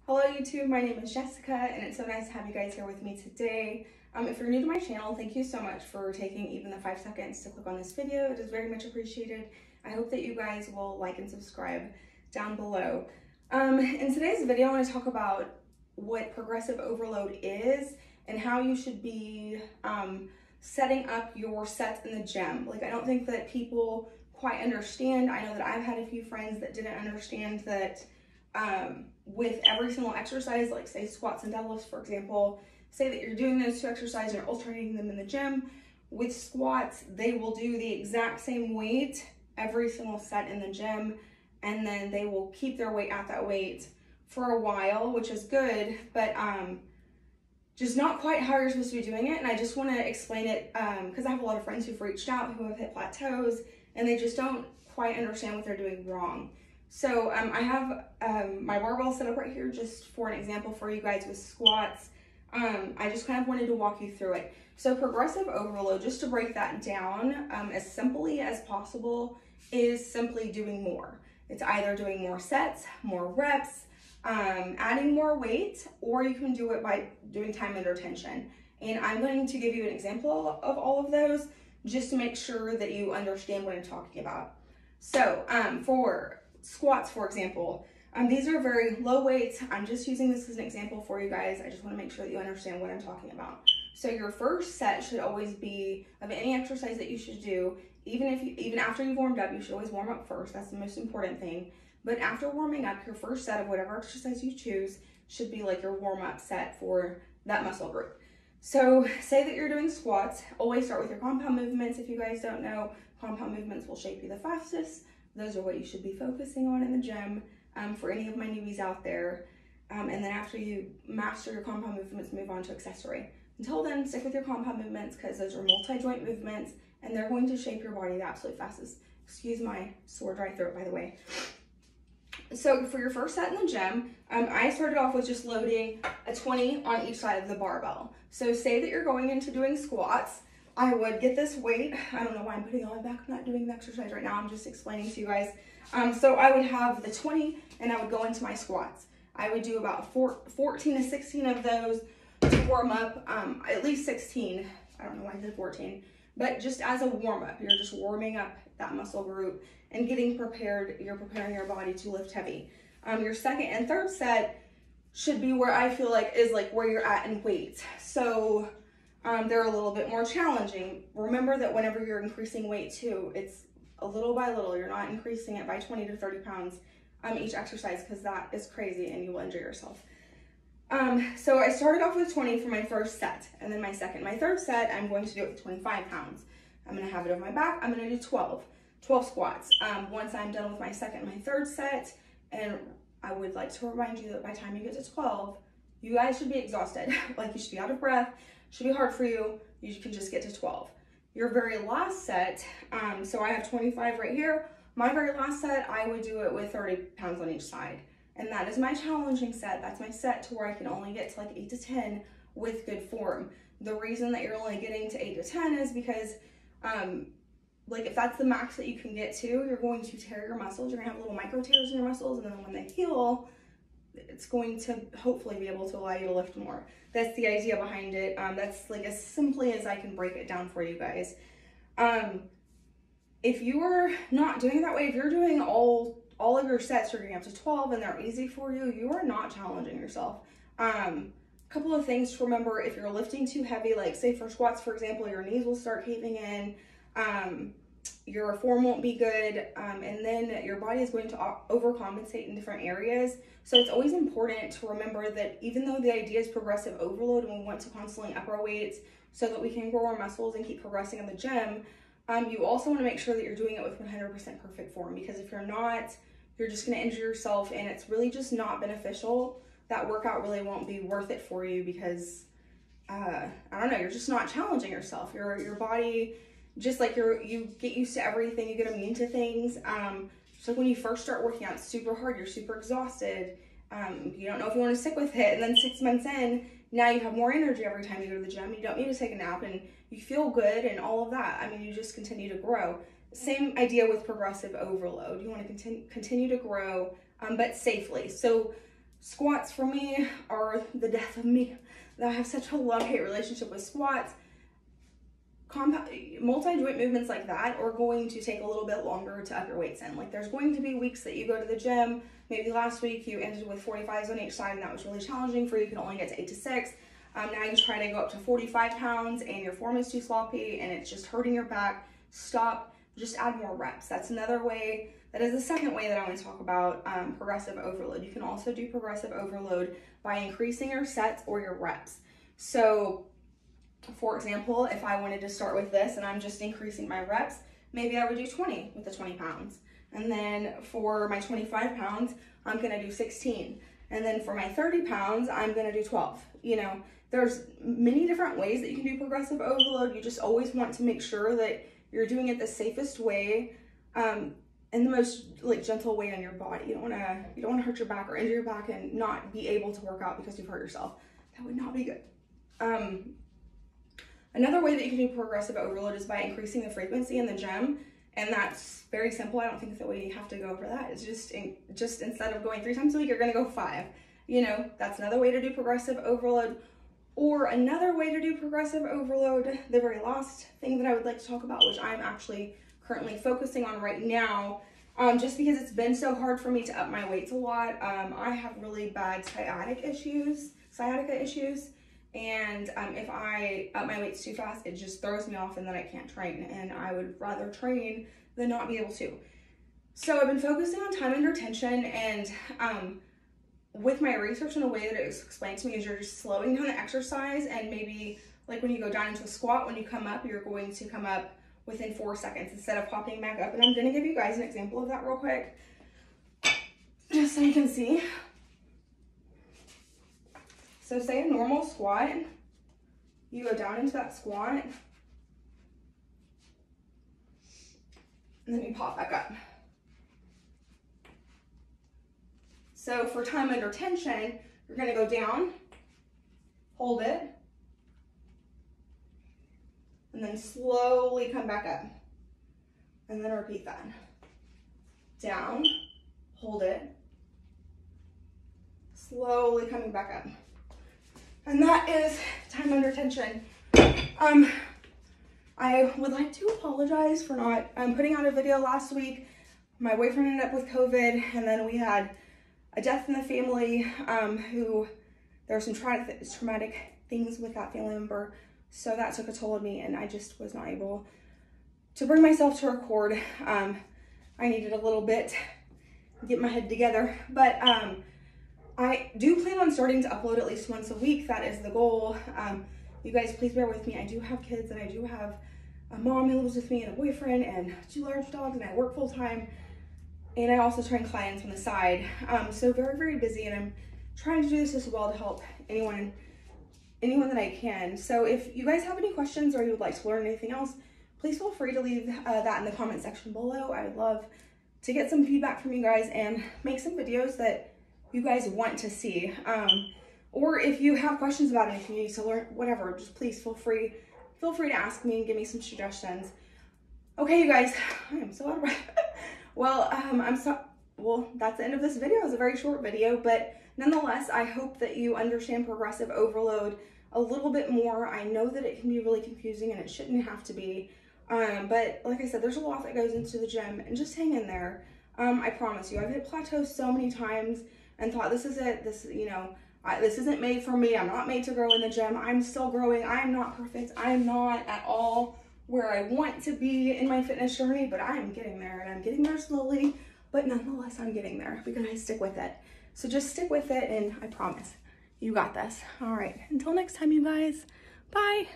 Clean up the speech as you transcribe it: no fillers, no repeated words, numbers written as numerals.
Hello YouTube, my name is Jessica and it's so nice to have you guys here with me today. If you're new to my channel, thank you so much for taking even the 5 seconds to click on this video. It is very much appreciated. I hope that you guys will like and subscribe down below. In today's video, I want to talk about what progressive overload is and how you should be setting up your sets in the gym. Like, I don't think that people quite understand. I know that I've had a few friends that didn't understand that with every single exercise, like say squats and deadlifts, for example, say that you're doing those two exercises and you're alternating them in the gym. With squats, they will do the exact same weight every single set in the gym, and then they will keep their weight at that weight for a while, which is good, but just not quite how you're supposed to be doing it. And I just want to explain it because I have a lot of friends who've reached out who have hit plateaus and they just don't quite understand what they're doing wrong. So I have my barbell set up right here just for an example for you guys with squats. I just kind of wanted to walk you through it. So progressive overload, just to break that down as simply as possible, is simply doing more. It's either doing more sets, more reps, adding more weight, or you can do it by doing time under tension. And I'm going to give you an example of all of those just to make sure that you understand what I'm talking about. So for squats, for example, these are very low weights. I'm just using this as an example for you guys. I just want to make sure that you understand what I'm talking about. So your first set should always be of any exercise that you should do. Even after you've warmed up, you should always warm up first. That's the most important thing. But after warming up, your first set of whatever exercise you choose should be like your warm-up set for that muscle group. So say that you're doing squats, always start with your compound movements. If you guys don't know, compound movements will shape you the fastest. Those are what you should be focusing on in the gym for any of my newbies out there. And then after you master your compound movements, move on to accessory. Until then, stick with your compound movements because those are multi-joint movements and they're going to shape your body the absolute fastest. Excuse my sore, dry throat, by the way. So for your first set in the gym, I started off with just loading a 20 on each side of the barbell. So say that you're going into doing squats, I would get this weight. I don't know why I'm putting it on my back. I'm not doing the exercise right now. I'm just explaining to you guys. So I would have the 20 and I would go into my squats. I would do about 14 to 16 of those to warm up, at least 16. I don't know why I did 14, but just as a warm up, you're just warming up that muscle group and getting prepared. You're preparing your body to lift heavy. Your second and third set should be where I feel like is like where you're at in weight. So they're a little bit more challenging. Remember that whenever you're increasing weight too, it's a little by little. You're not increasing it by 20 to 30 pounds each exercise because that is crazy and you will injure yourself. So I started off with 20 for my first set, and then my third set, I'm going to do it with 25 pounds. I'm going to have it on my back. I'm going to do 12 squats. Once I'm done with my second and my third set, and I would like to remind you that by the time you get to 12, you guys should be exhausted. Like, you should be out of breath. It should be hard for you. You can just get to 12. Your very last set, so I have 25 right here. My very last set, I would do it with 30 pounds on each side. And that is my challenging set. That's my set to where I can only get to like 8 to 10 with good form. The reason that you're only getting to 8 to 10 is because like if that's the max that you can get to, you're going to tear your muscles. You're gonna have little micro tears in your muscles, and then when they heal, it's going to hopefully be able to allow you to lift more. That's the idea behind it. That's like as simply as I can break it down for you guys. If you are not doing it that way, if you're doing all of your sets, you're getting up to 12 and they're easy for you, you are not challenging yourself. Couple of things to remember: if you're lifting too heavy, like say for squats, for example, your knees will start caving in, your form won't be good, and then your body is going to overcompensate in different areas. So it's always important to remember that even though the idea is progressive overload and we want to constantly up our weights so that we can grow our muscles and keep progressing in the gym, you also want to make sure that you're doing it with 100% perfect form, because if you're not, you're just going to injure yourself and it's really just not beneficial. That workout really won't be worth it for you because, I don't know, you're just not challenging yourself. Your body, just like you get used to everything, you get immune to things. So when you first start working out super hard, you're super exhausted. You don't know if you want to stick with it. And then 6 months in, now you have more energy every time you go to the gym. You don't need to take a nap and you feel good and all of that. I mean, you just continue to grow. Same idea with progressive overload. You want to continue to grow, but safely. So Squats for me are the death of me. I have such a love-hate relationship with squats. Multi-joint movements like that are going to take a little bit longer to up your weights in. Like there's going to be weeks that you go to the gym, maybe last week you ended with 45s on each side and that was really challenging for you. You can only get to 8 to 6. Now you try to go up to 45 pounds and your form is too sloppy and it's just hurting your back. Stop, just add more reps. That's another way. That is the second way that I want to talk about progressive overload. You can also do progressive overload by increasing your sets or your reps. So for example, if I wanted to start with this and I'm just increasing my reps, maybe I would do 20 with the 20 pounds. And then for my 25 pounds, I'm gonna do 16. And then for my 30 pounds, I'm gonna do 12. You know, there's many different ways that you can do progressive overload. You just always want to make sure that you're doing it the safest way and the most like gentle way on your body. You don't wanna hurt your back or injure your back and not be able to work out because you've hurt yourself. That would not be good. Another way that you can do progressive overload is by increasing the frequency in the gym. And that's very simple. I don't think that we have to go over that. It's just instead of going 3 times a week, you're gonna go 5. You know, that's another way to do progressive overload. Or another way to do progressive overload, the very last thing that I would like to talk about, which I'm actually currently focusing on right now, just because it's been so hard for me to up my weights a lot. I have really bad sciatica issues. And if I up my weights too fast, it just throws me off and then I can't train. And I would rather train than not be able to. So I've been focusing on time under tension, and with my research, in a way that it was explained to me is you're just slowing down the exercise, and maybe like when you go down into a squat, when you come up, you're going to come up within 4 seconds instead of popping back up. And I'm gonna give you guys an example of that real quick, just so you can see. So say a normal squat, you go down into that squat, and then you pop back up. So for time under tension, you're gonna go down, hold it, and then slowly come back up. And then repeat that. Down, hold it, slowly coming back up. And that is time under tension. I would like to apologize for not putting out a video last week. My boyfriend ended up with COVID, and then we had a death in the family who there were some traumatic things with that family member. So that took a toll on me, and I just was not able to bring myself to record. I needed a little bit to get my head together, but I do plan on starting to upload at least once a week. That is the goal. You guys, please bear with me. I do have kids, and I do have a mom who lives with me and a boyfriend and 2 large dogs, and I work full time. And I also train clients on the side. So very, very busy, and I'm trying to do this as well to help anyone that I can. So if you guys have any questions or you would like to learn anything else, please feel free to leave that in the comment section below. I would love to get some feedback from you guys and make some videos that you guys want to see. Or if you have questions about anything you need to learn, whatever, just please feel free to ask me and give me some suggestions. Okay, you guys, I am so out of breath. Well, that's the end of this video. It was a very short video, but nonetheless, I hope that you understand progressive overload a little bit more. I know that it can be really confusing and it shouldn't have to be, but like I said, there's a lot that goes into the gym, and just hang in there. I promise you, I've hit plateaus so many times and thought, this is it, this isn't made for me. I'm not made to grow in the gym. I'm still growing. I'm not perfect. I'm not at all where I want to be in my fitness journey, but I am getting there, and I'm getting there slowly, but nonetheless, I'm getting there because I stick with it. So just stick with it, and I promise you got this. All right, until next time, you guys, bye.